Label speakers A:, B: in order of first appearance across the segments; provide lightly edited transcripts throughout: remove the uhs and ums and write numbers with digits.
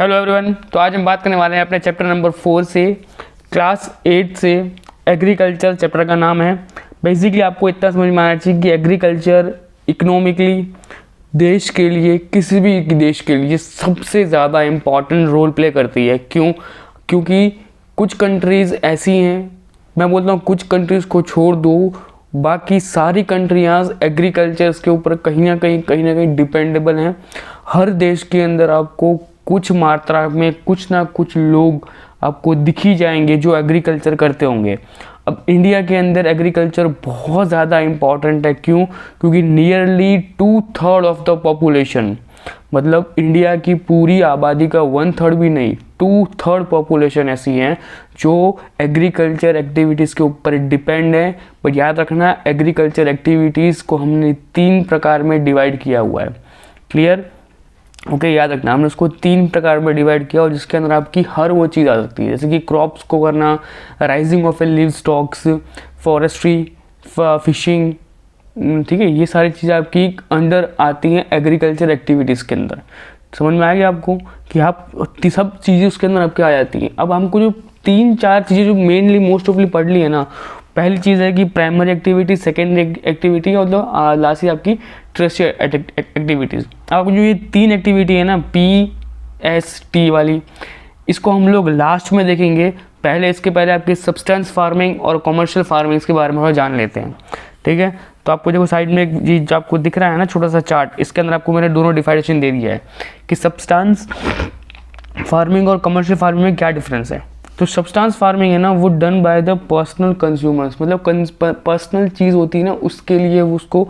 A: Hello everyone. तो आज हम बात करने वाले हैं अपने चैप्टर नंबर 4 से, क्लास 8 से। एग्रीकल्चर चैप्टर का नाम है। बेसिकली आपको इतना समझ में आना चाहिए कि एग्रीकल्चर इकोनॉमिकली देश के लिए, किसी भी देश के लिए सबसे ज़्यादा इम्पॉर्टेंट रोल प्ले करती है। क्योंकि कुछ कंट्रीज़ ऐसी हैं, मैं बोलता हूँ कुछ कंट्रीज़ को छोड़ दो, बाकी सारी कंट्रियाँ एग्रीकल्चर के ऊपर कहीं ना कहीं डिपेंडेबल हैं। हर देश के अंदर आपको कुछ मात्रा में कुछ ना कुछ लोग आपको दिख ही जाएंगे जो एग्रीकल्चर करते होंगे। अब इंडिया के अंदर एग्रीकल्चर बहुत ज़्यादा इम्पॉर्टेंट है। क्यों? क्योंकि नियरली 2/3 ऑफ द पॉपुलेशन, मतलब इंडिया की पूरी आबादी का 1/3 भी नहीं, 2/3 पॉपुलेशन ऐसी है जो एग्रीकल्चर एक्टिविटीज़ के ऊपर डिपेंड है। पर याद रखना, एग्रीकल्चर एक्टिविटीज़ को हमने 3 प्रकार में डिवाइड किया हुआ है। क्लियर? ओके, याद रखना हमने उसको 3 प्रकार में डिवाइड किया, और जिसके अंदर आपकी हर वो चीज़ आ सकती है, जैसे कि क्रॉप्स को करना, rising of A live stocks, forestry, fishing. ठीक है, ये सारी चीज़ें आपकी अंडर आती हैं एग्रीकल्चर एक्टिविटीज़ के अंदर। समझ में आ गया आपको कि आप सब चीज़ें उसके अंदर आपके आ जाती हैं। अब हमको जो 3-4 चीज़ें जो मेनली मोस्ट ऑफली पढ़ ली है ना, पहली चीज़ है कि प्राइमरी एक्टिविटी, सेकेंडरी एक्टिविटी और लास्ट आपकी टर्शियरी एक्टिविटीज़। अब जो ये 3 एक्टिविटी है ना, PST वाली, इसको हम लोग लास्ट में देखेंगे। इसके पहले आपकी सब्सटेंस फार्मिंग और कमर्शियल फार्मिंग के बारे में थोड़ा जान लेते हैं। ठीक है, तो आपको देखो साइड में एक चीज आपको दिख रहा है ना, छोटा सा चार्ट, इसके अंदर आपको मैंने दोनों डिफाइनेशन दे दिया है कि सब्सटेंस फार्मिंग और कमर्शियल फार्मिंग में क्या डिफरेंस है। तो सब्सटेंस फार्मिंग है ना, वो done by the personal consumers, मतलब पर्सनल चीज़ होती है ना, उसके लिए उसको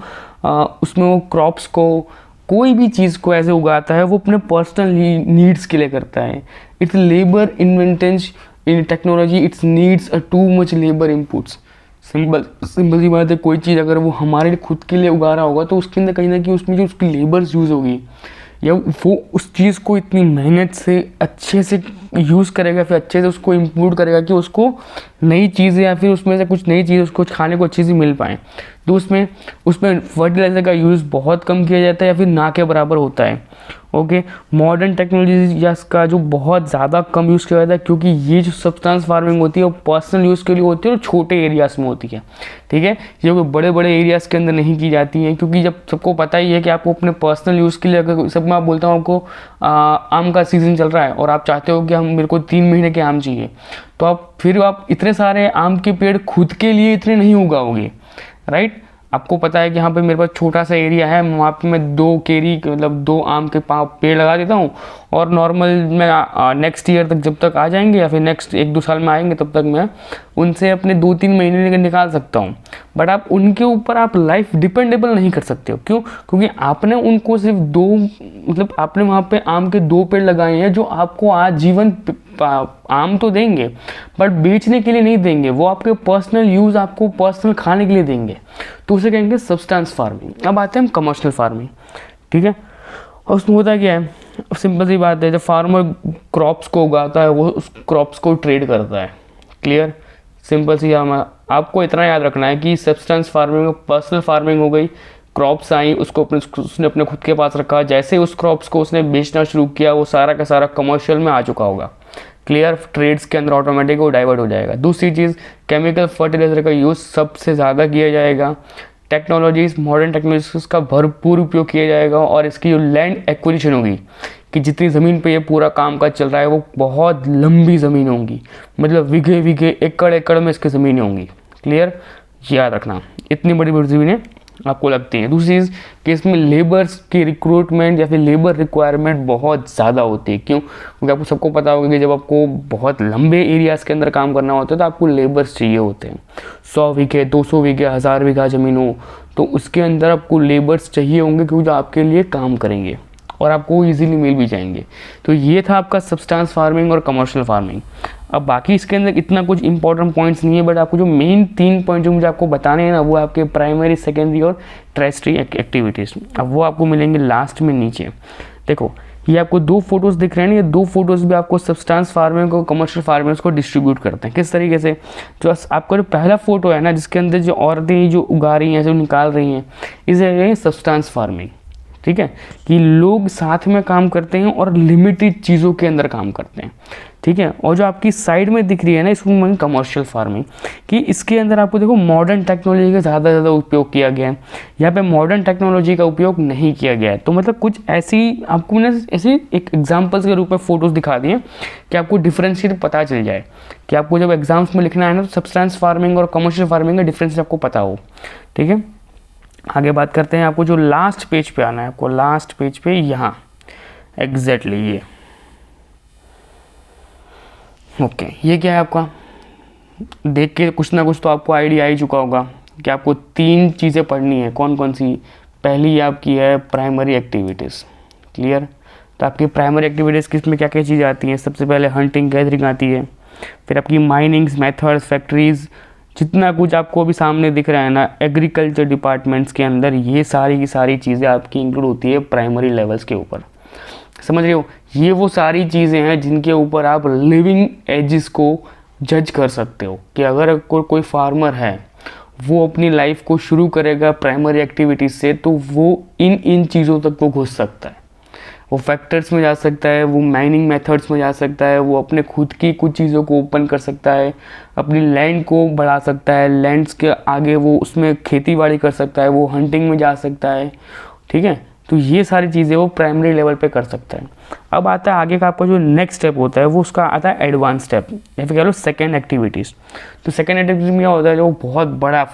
A: उसमें वो क्रॉप्स को, कोई भी चीज़ को ऐसे उगाता है, वो अपने पर्सनल नीड्स के लिए करता है। It's labour intensive in technology, it's needs too much labour inputs. Simple सी बात है, कोई चीज़ अगर वो हमारे खुद के लिए उगा रहा होगा तो उसके अंदर कहीं ना कहीं उसमें जो उसकी लेबर्स यूज़ होगी, या वो उस चीज़ को इतनी मेहनत से अच्छे से यूज़ करेगा, फिर अच्छे से उसको इम्प्रूव करेगा कि उसको नई चीज़ें या फिर उसमें से कुछ नई चीज़ उसको खाने को अच्छी सी मिल पाए। तो उसमें फर्टिलाइज़र का यूज़ बहुत कम किया जाता है या फिर ना के बराबर होता है। ओके, मॉडर्न टेक्नोलॉजी या इसका जो बहुत ज़्यादा कम यूज़ किया जाता है, क्योंकि ये जो सब्सटेंस फार्मिंग होती है वो पर्सनल यूज़ के लिए होती है और छोटे एरियाज़ में होती है। ठीक है, ये कोई बड़े बड़े एरियाज़ के अंदर नहीं की जाती हैं, क्योंकि जब सबको पता ही है कि आपको अपने पर्सनल यूज़ के लिए, अगर सब मैं बोलता हूँ आपको आम का सीज़न चल रहा है और आप चाहते हो कि मेरे को 3 महीने के आम चाहिए, तो आप इतने सारे आम के पेड़ खुद के लिए इतने नहीं उगाओगे, राइट। आपको पता है कि यहाँ पे मेरे पास छोटा सा एरिया है, वहाँ पे मैं 2 केरी मतलब 2 आम के पेड़ लगा देता हूँ, और नॉर्मल मैं नेक्स्ट ईयर तक जब तक आ जाएंगे या फिर नेक्स्ट 1-2 साल में आएंगे तब तक मैं उनसे अपने 2-3 महीने निकाल सकता हूँ। बट आप उनके ऊपर आप लाइफ डिपेंडेबल नहीं कर सकते हो। क्यों? क्योंकि आपने उनको सिर्फ 2 मतलब आपने वहाँ पे आम के 2 पेड़ लगाए हैं जो आपको आजीवन आम तो देंगे बट बेचने के लिए नहीं देंगे, वो आपके पर्सनल यूज़, आपको पर्सनल खाने के लिए देंगे। तो उसे कहेंगे सब्सटेंस फार्मिंग। अब आते हैं हम कमर्शियल फार्मिंग। ठीक है, और उसमें होता क्या है, सिंपल सी बात है, जब फार्मर क्रॉप्स को उगाता है वो उस क्रॉप्स को ट्रेड करता है। क्लियर? सिंपल सी आपको इतना याद रखना है कि सब्सटेंस फार्मिंग पर्सनल फार्मिंग हो गई, क्रॉप्स आई, उसने अपने खुद के पास रखा, जैसे उस क्रॉप्स को उसने बेचना शुरू किया वो सारा का सारा कमर्शियल में आ चुका होगा। क्लियर? ट्रेड्स के अंदर ऑटोमेटिक वो डाइवर्ट हो जाएगा। दूसरी चीज़, केमिकल फर्टिलाइजर का यूज़ सबसे ज़्यादा किया जाएगा। टेक्नोलॉजीज, मॉडर्न टेक्नोलॉजीज का भरपूर उपयोग किया जाएगा, और इसकी जो लैंड एक्विजिशन होगी, कि जितनी ज़मीन पे ये पूरा काम काज चल रहा है वो बहुत लंबी ज़मीन होंगी, मतलब विघे विघे एकड़ एकड़ में इसकी ज़मीनें होंगी। क्लियर? याद रखना, इतनी बड़ी बड़ी ज़मीनें आपको लगती हैं। दूसरी चीज़ कि इसमें लेबर्स की रिक्रूटमेंट या फिर लेबर रिक्वायरमेंट बहुत ज़्यादा होती है। क्यों? क्योंकि आपको सबको पता होगा कि जब आपको बहुत लंबे एरियाज़ के अंदर काम करना होता है तो आपको लेबर्स चाहिए होते हैं। 100 बीघे, 200 बीघे, 1000 बीघा ज़मीन हो तो उसके अंदर आपको लेबर्स चाहिए होंगे, क्योंकि जो आपके लिए काम करेंगे और आपको ईजिली मिल भी जाएंगे। तो ये था आपका सब्सटेंस फार्मिंग और कमर्शियल फार्मिंग। अब बाकी इसके अंदर इतना कुछ इंपॉर्टेंट पॉइंट्स नहीं है, बट आपको जो मेन 3 पॉइंट जो मुझे आपको बताने हैं ना, वो आपके प्राइमरी, सेकेंडरी और टर्शियरी एक्टिविटीज़। अब वो आपको मिलेंगे लास्ट में नीचे। देखो, ये आपको 2 फोटोज़ दिख रहे हैं, ये 2 फोटोज़ भी आपको सब्सटेंस फार्मिंग और कमर्शियल फार्मिंग को डिस्ट्रीब्यूट करते हैं। किस तरीके से? जो आपका जो पहला फोटो है ना, जिसके अंदर जो औरतें जो उगा रही हैं, जो निकाल रही हैं, इसे सब्सटेंस फार्मिंग। ठीक है, कि लोग साथ में काम करते हैं और लिमिटेड चीज़ों के अंदर काम करते हैं, ठीक है। और जो आपकी साइड में दिख रही है ना, इसको मैं कमर्शियल फार्मिंग, कि इसके अंदर आपको देखो मॉडर्न टेक्नोलॉजी का ज़्यादा उपयोग किया गया है, यहाँ पे मॉडर्न टेक्नोलॉजी का उपयोग नहीं किया गया है। तो मतलब कुछ ऐसी आपको मैंने ऐसी एक एग्जाम्पल्स के रूप में फ़ोटोज़ दिखा दिए कि आपको डिफ्रेंशिएट पता चल जाए, कि आपको जब एग्जाम्स में लिखना है ना, तो सब्सटेंस फार्मिंग और कमर्शियल फार्मिंग का डिफरेंस आपको पता हो, ठीक है। आगे बात करते हैं, आपको जो लास्ट पेज पे आना है, आपको लास्ट पेज पे यहाँ एग्जैक्टली ये ओके, ये क्या है आपका, देख के कुछ ना कुछ तो आपको आइडिया आ ही चुका होगा कि आपको 3 चीज़ें पढ़नी है। कौन कौन सी? पहली आपकी है प्राइमरी एक्टिविटीज़, क्लियर। तो आपकी प्राइमरी एक्टिविटीज़ किस में क्या क्या चीज़ें आती हैं? सबसे पहले हंटिंग गैदरिंग आती है, फिर आपकी माइनिंग्स मेथड्स, फैक्ट्रीज़, जितना कुछ आपको अभी सामने दिख रहा है ना एग्रीकल्चर डिपार्टमेंट्स के अंदर, ये सारी की सारी चीज़ें आपकी इंक्लूड होती है प्राइमरी लेवल्स के ऊपर। समझ रहे हो? ये वो सारी चीज़ें हैं जिनके ऊपर आप लिविंग एजेस को जज कर सकते हो कि अगर कोई फार्मर है वो अपनी लाइफ को शुरू करेगा प्राइमरी एक्टिविटीज़ से, तो वो इन चीज़ों तक वो घुस सकता है। वो फैक्टर्स में जा सकता है, वो माइनिंग मेथड्स में जा सकता है, वो अपने खुद की कुछ चीज़ों को ओपन कर सकता है, अपनी लैंड को बढ़ा सकता है, लैंड्स के आगे वो उसमें खेती बाड़ी कर सकता है, वो हंटिंग में जा सकता है, ठीक है। तो ये सारी चीज़ें वो प्राइमरी लेवल पे कर सकता है। अब आता है आगे का आपका जो नेक्स्ट स्टेप होता है, वो उसका आता है एडवांस स्टेप, या फिर कह लो सेकेंड एक्टिविटीज़। तो सेकेंड एक्टिविटीज़ में क्या होता है, जो बहुत बड़ा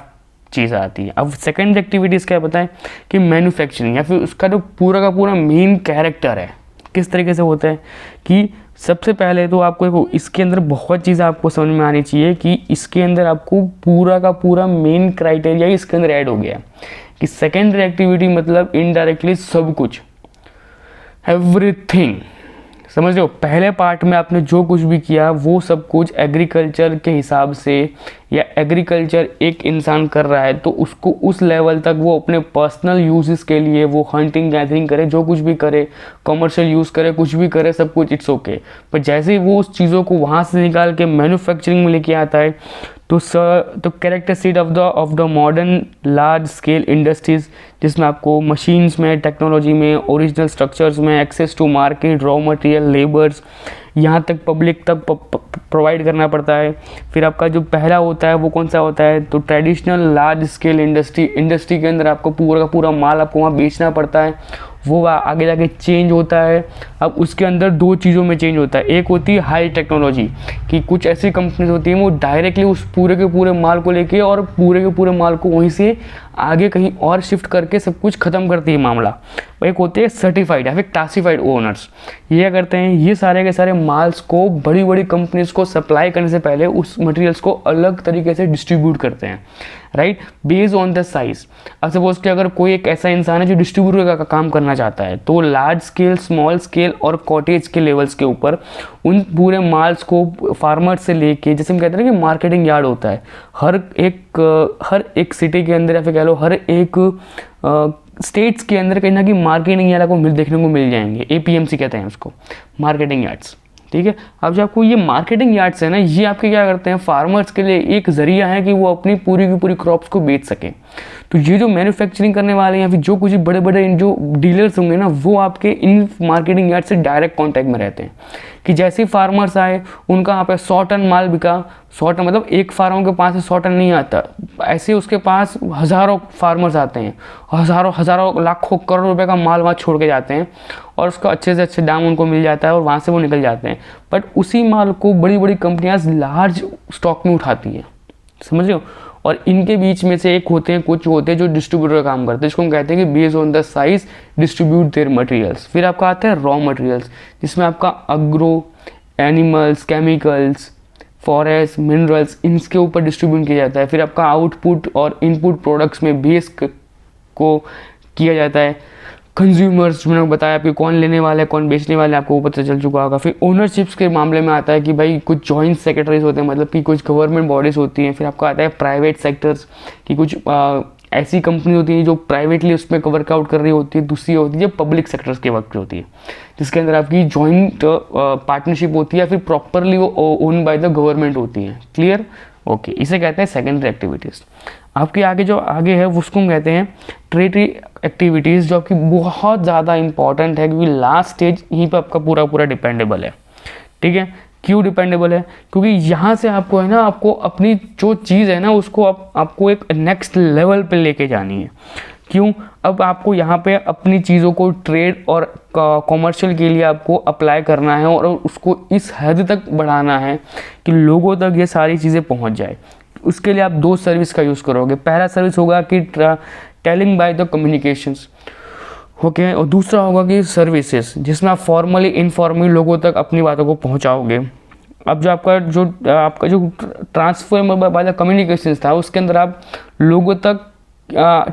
A: चीज़ आती है। अब सेकेंड एक्टिविटीज़ क्या बताएं कि मैन्युफैक्चरिंग, या फिर उसका जो पूरा का पूरा मेन कैरेक्टर है किस तरीके से होता है, कि सबसे पहले तो आपको इसके अंदर बहुत चीज़ें आपको समझ में आनी चाहिए कि इसके अंदर आपको पूरा का पूरा मेन क्राइटेरिया इसके अंदर ऐड हो गया कि सेकेंडरी एक्टिविटी मतलब इनडायरेक्टली सब कुछ, एवरीथिंग। समझ रहे हो? पहले पार्ट में आपने जो कुछ भी किया वो सब कुछ एग्रीकल्चर के हिसाब से, या एग्रीकल्चर एक इंसान कर रहा है तो उसको उस लेवल तक वो अपने पर्सनल यूजेस के लिए वो हंटिंग गैदरिंग करे, जो कुछ भी करे, कमर्शियल यूज़ करे, कुछ भी करे, सब कुछ इट्स ओके। पर जैसे ही वो उस चीज़ों को वहाँ से निकाल के मैन्युफैक्चरिंग में लेके आता है, तो characteristic of the modern large scale industries, जिसमें आपको मशीन्स में, टेक्नोलॉजी में, ओरिजिनल स्ट्रक्चर्स में, access to market, raw material, labours, यहाँ तक पब्लिक तक प्रोवाइड करना पड़ता है। फिर आपका जो पहला होता है वो कौन सा होता है, तो ट्रेडिशनल लार्ज स्केल इंडस्ट्री के अंदर आपको पूरा का पूरा माल आपको वहाँ बेचना पड़ता है, वो आगे जाके चेंज होता है। अब उसके अंदर 2 चीज़ों में चेंज होता है, एक होती है हाई टेक्नोलॉजी, कि कुछ ऐसी कंपनीज होती हैं वो डायरेक्टली उस पूरे के पूरे माल को लेके और पूरे के पूरे माल को वहीं से आगे कहीं और शिफ्ट करके सब कुछ ख़त्म करती है मामला। एक होते हैं सर्टिफाइड या फिर क्लासिफाइड ओनर्स, ये क्या करते हैं, ये सारे के सारे माल्स को बड़ी बड़ी कंपनीज को सप्लाई करने से पहले उस मटेरियल्स को अलग तरीके से डिस्ट्रीब्यूट करते हैं, right, based on the size. अब सपोज कि अगर कोई एक ऐसा इंसान है जो डिस्ट्रीब्यूटर का काम करना चाहता है, तो लार्ज स्केल, स्मॉल स्केल और कॉटेज के लेवल्स के ऊपर उन पूरे माल्स को फार्मर से लेके, जैसे हम कहते हैं कि मार्केटिंग यार्ड होता है हर एक सिटी के अंदर, या फिर कह लो हर एक स्टेट्स के अंदर कहीं ना कहीं मार्केटिंग यार्ड को देखने को मिल जाएंगे। APMC कहते हैं उसको, मार्केटिंग यार्ड्स, ठीक है। अब जो आपको ये मार्केटिंग यार्ड्स है ना, ये आपके क्या करते हैं, फार्मर्स के लिए एक जरिया है कि वो अपनी पूरी की पूरी क्रॉप्स को बेच सकें। तो ये जो मैन्युफैक्चरिंग करने वाले या फिर जो कुछ बड़े बड़े जो डीलर्स होंगे ना, वो आपके इन मार्केटिंग यार्ड से डायरेक्ट कॉन्टैक्ट में रहते हैं, कि जैसे ही फार्मर्स आए उनका यहाँ पे 100 टन माल बिका, 100 टन मतलब एक फार्मर के पास 100 टन नहीं आता, ऐसे उसके पास हज़ारों फार्मर्स आते हैं, हज़ारों लाखों करोड़ रुपए का माल वहाँ छोड़ के जाते हैं, और उसका अच्छे से अच्छे दाम उनको मिल जाता है और वहाँ से वो निकल जाते हैं। बट उसी माल को बड़ी बड़ी कंपनियाँ लार्ज स्टॉक में उठाती हैं, समझ रहे हो। और इनके बीच में से कुछ होते हैं जो डिस्ट्रीब्यूटर का काम करते हैं, जिसको हम कहते हैं कि based on the size distribute their materials. फिर आपका आता है रॉ मटेरियल्स, जिसमें आपका agro, animals, chemicals, forest, minerals, इनके ऊपर डिस्ट्रीब्यूट किया जाता है। फिर आपका आउटपुट और इनपुट प्रोडक्ट्स में बेस को किया जाता है। कंज्यूमर्स, मैंने बताया आपके कौन लेने वाला है, कौन बेचने वाला है, आपको पता चल चुका होगा। फिर ओनरशिप्स के मामले में आता है कि भाई कुछ जॉइंट सेक्रेटरीज होते हैं, मतलब कि कुछ गवर्नमेंट बॉडीज़ होती हैं। फिर आपका आता है प्राइवेट सेक्टर्स, कि कुछ ऐसी कंपनी होती है जो प्राइवेटली उसमें वर्कआउट कर रही होती है। दूसरी होती है पब्लिक सेक्टर्स के वर्क होती है, जिसके अंदर आपकी जॉइंट पार्टनरशिप होती है, या फिर प्रॉपरली वो ओन बाय द गवर्नमेंट होती है। क्लियर? ओके, इसे कहते हैं सेकेंडरी एक्टिविटीज़। आपके आगे जो आगे है उसको हम कहते हैं ट्रेटरी एक्टिविटीज़ जो आपकी बहुत ज़्यादा इंपॉर्टेंट है, क्योंकि लास्ट स्टेज यहीं पर आपका पूरा पूरा डिपेंडेबल है। ठीक है, क्यों डिपेंडेबल है? क्योंकि यहाँ से आपको है ना, आपको अपनी जो चीज़ है ना उसको आपको एक नेक्स्ट लेवल पे लेके जानी है। क्यों? अब आपको यहाँ पे अपनी चीज़ों को ट्रेड और कॉमर्शियल के लिए आपको अप्लाई करना है और उसको इस हद तक बढ़ाना है कि लोगों तक ये सारी चीज़ें पहुँच जाए। उसके लिए आप दो सर्विस का यूज़ करोगे। पहला सर्विस होगा कि telling by the communications, okay, और दूसरा होगा कि सर्विसेज, जिसमें आप फॉर्मली इनफॉर्मली लोगों तक अपनी बातों को पहुंचाओगे। अब जो आपका जो ट्रांसफर बाय द कम्युनिकेशंस था, उसके अंदर आप लोगों तक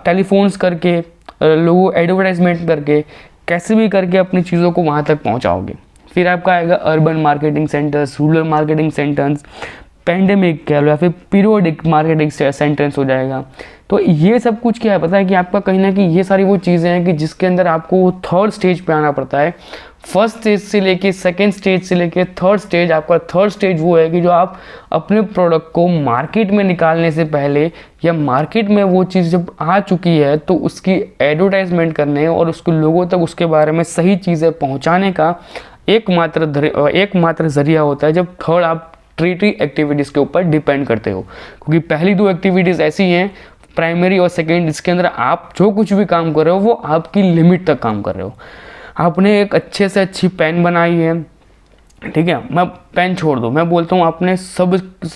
A: टेलीफोन्स करके, लोगों एडवर्टाइजमेंट करके, कैसे भी करके अपनी चीज़ों को वहाँ तक पहुँचाओगे। फिर आपका आएगा urban marketing centres, rural marketing centres, pandemic कह लो या फिर पीरियोडिक मार्केटिंग सेंटेंस हो जाएगा। तो ये सब कुछ क्या है पता है कि आपका कहीं ना कहीं ये सारी वो चीज़ें हैं कि जिसके अंदर आपको थर्ड स्टेज पे आना पड़ता है। फर्स्ट स्टेज से लेके सेकंड स्टेज से लेके थर्ड स्टेज, आपका थर्ड स्टेज वो है कि जो आप अपने प्रोडक्ट को मार्केट में निकालने से पहले या मार्केट में वो चीज़ जब आ चुकी है तो उसकी एडवर्टाइजमेंट करने और उसको लोगों तक उसके बारे में सही चीज़ें पहुँचाने का एकमात्र ज़रिया होता है जब थर्ड आप ट्रेटरी एक्टिविटीज़ के ऊपर डिपेंड करते हो। क्योंकि पहली दो एक्टिविटीज़ ऐसी हैं, प्राइमरी और सेकेंड, इसके अंदर आप जो कुछ भी काम कर रहे हो वो आपकी लिमिट तक काम कर रहे हो। आपने एक अच्छे से अच्छी पेन बनाई है, ठीक है, मैं पेन छोड़ दो, मैं बोलता हूँ आपने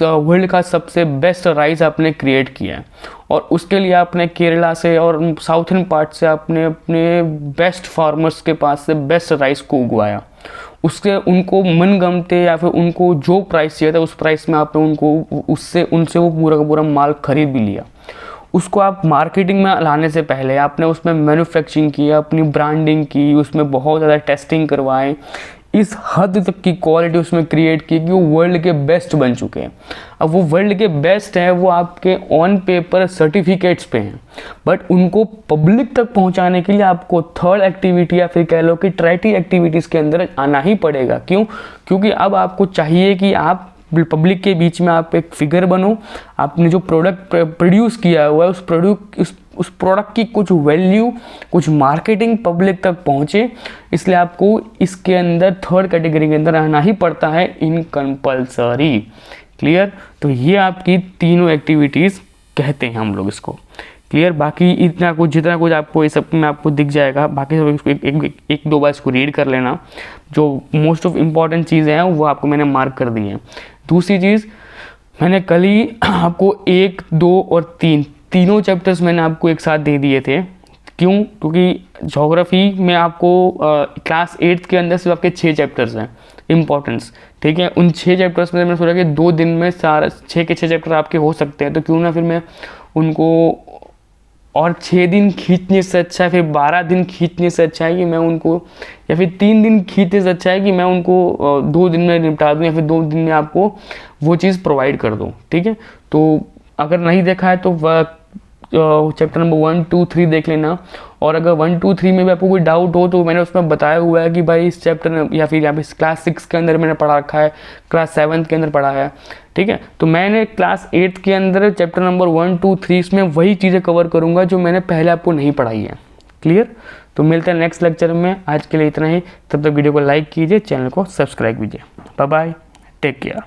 A: वर्ल्ड का सबसे बेस्ट राइस आपने क्रिएट किया है और उसके लिए आपने केरला से और साउथर्न पार्ट से आपने अपने बेस्ट फार्मर्स के पास से बेस्ट राइस को उगवाया। उसके उनको मनगमते या फिर उनको जो प्राइस चाहिए था उस प्राइस में आपने उनसे वो पूरा का पूरा माल खरीद भी लिया। उसको आप मार्केटिंग में लाने से पहले आपने उसमें मैन्युफैक्चरिंग की, अपनी ब्रांडिंग की, उसमें बहुत ज़्यादा टेस्टिंग करवाएं, इस हद तक की क्वालिटी उसमें क्रिएट की कि वो वर्ल्ड के बेस्ट बन चुके हैं। अब वो वर्ल्ड के बेस्ट हैं, वो आपके ऑन पेपर सर्टिफिकेट्स पे हैं, बट उनको पब्लिक तक पहुंचाने के लिए आपको थर्ड एक्टिविटी या फिर कह लो कि ट्रेटरी एक्टिविटीज़ के अंदर आना ही पड़ेगा। क्यों? क्योंकि अब आपको चाहिए कि आप पब्लिक के बीच में आप एक फिगर बनो, आपने जो प्रोडक्ट प्रोड्यूस किया हुआ है उस प्रोडक्ट की कुछ वैल्यू, कुछ मार्केटिंग पब्लिक तक पहुँचे, इसलिए आपको इसके अंदर थर्ड कैटेगरी के अंदर आना ही पड़ता है इन कंपल्सरी। क्लियर? तो ये आपकी तीनों एक्टिविटीज़ कहते हैं हम लोग इसको। क्लियर? बाकी जितना कुछ आपको ये सब में आपको दिख जाएगा, बाकी सब इसको एक दो बार इसको रीड कर लेना। जो मोस्ट ऑफ इम्पॉर्टेंट चीज़ें हैं वो आपको मैंने मार्क कर दी हैं। दूसरी चीज़, मैंने कल ही आपको 1, 2 और 3 तीनों चैप्टर्स मैंने आपको एक साथ दे दिए थे। क्यों? क्योंकि ज्योग्राफी में आपको क्लास 8 के अंदर सिर्फ आपके 6 चैप्टर्स हैं इम्पॉर्टेंस, ठीक है। उन 6 चैप्टर्स में मैंने सोचा कि 2 दिन में 6 के 6 चैप्टर आपके हो सकते हैं, तो क्यों ना फिर मैं उनको और 6 दिन खींचने से अच्छा है, फिर 12 दिन खींचने से अच्छा है कि मैं उनको, या फिर 3 दिन खींचने से अच्छा है कि मैं उनको 2 दिन में निपटा दूँ या फिर 2 दिन में आपको वो चीज़ प्रोवाइड कर दूँ। ठीक है, तो अगर नहीं देखा है तो चैप्टर नंबर 1, 2, 3 देख लेना। और अगर 1, 2, 3 में भी आपको कोई डाउट हो तो मैंने उसमें बताया हुआ है कि भाई इस चैप्टर या फिर यहाँ पे क्लास 6 के अंदर मैंने पढ़ा रखा है, क्लास 7 के अंदर पढ़ा है। ठीक है, तो मैंने क्लास 8 के अंदर चैप्टर नंबर 1, 2, 3 इसमें वही चीज़ें कवर करूँगा जो मैंने पहले आपको नहीं पढ़ाई है। क्लियर? तो मिलते हैं नेक्स्ट लेक्चर में। आज के लिए इतना ही, तब तक वीडियो को लाइक कीजिए, चैनल को सब्सक्राइब कीजिए। Bye bye, take care.